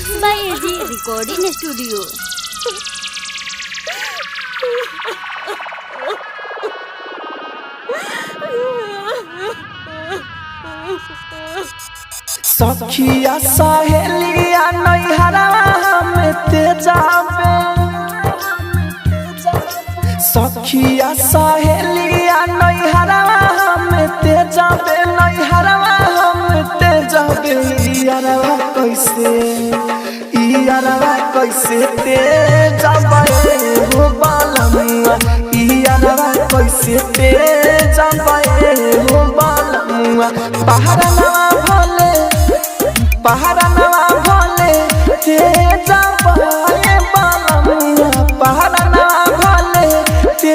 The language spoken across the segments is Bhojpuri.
Mixed by AG Recording Studio. सखिया सहेलिया नैहरवा में ते जाबे सखिया सहेलिया नैहरवा में ते जाबे नैहरवा में ते जाबे यारवा कैसे ते जाबे हो बालमुआ यारवा कैसे ते जाबे हो बालमुआ पहाड़ा नवा भोले ते जाबे बालमुआ पहाड़ा नवा भोले ते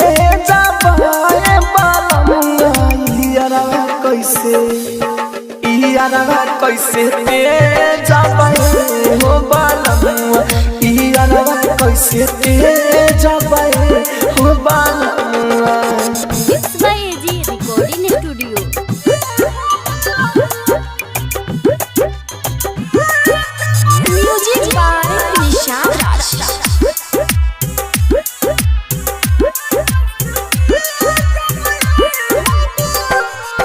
जाबे बालमुआ यारवा कैसे ते जाबे हो बालमुआ यारवा कैसे ते जाबे हो बालमुआ। Mixed by AG Recording Studio. Music by Nishad Raj.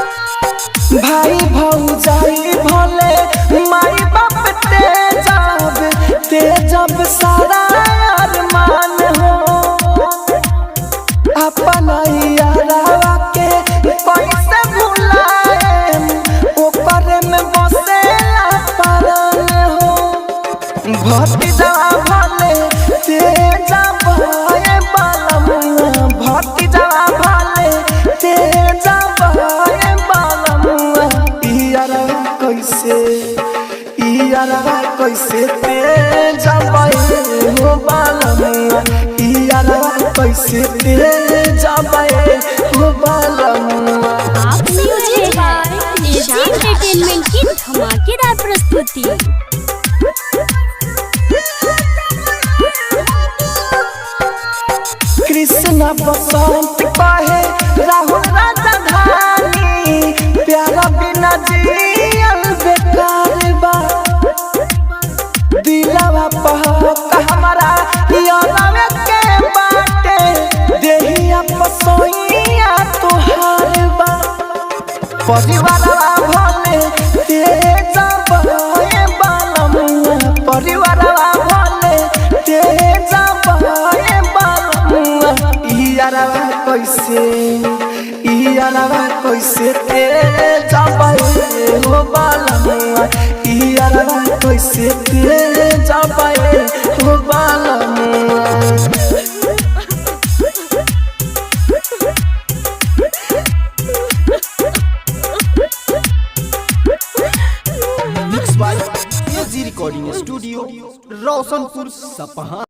भाई भौजाई भोले माई बाप ते जब सारा अरमान हो अपना यारवा के कैसे भुलाए ओकर में बसेला परान हो भतीजा भले ते जाबे बालमुआ भतीजा भले ते जाबे बालमुआ यारवा कैसे ते जाबे हो बालमुआ यारवा कैसे ते जाबे हो बालमुआ। आप म्यूजिक बाय AG एंटरटेनमेंट की धमाकेदार प्रस्तुति। कृष्णा बसंत कहे राहुल राजधानी प्यारा बिना जियल बेकार बा दिलवा पहक हमारा यारवा के बाटे देहिया पसोइया तोहार बा परिवारवा भले ते जाबे बालमुआ परिवारवा भले ते जाबे बालमुआ यारवा कैसे ते जाबे हो बालमुआ यारवा कैसे ते जाबे हो बालमुआ। Mix by AG recording studio Roshanpur Sapaha.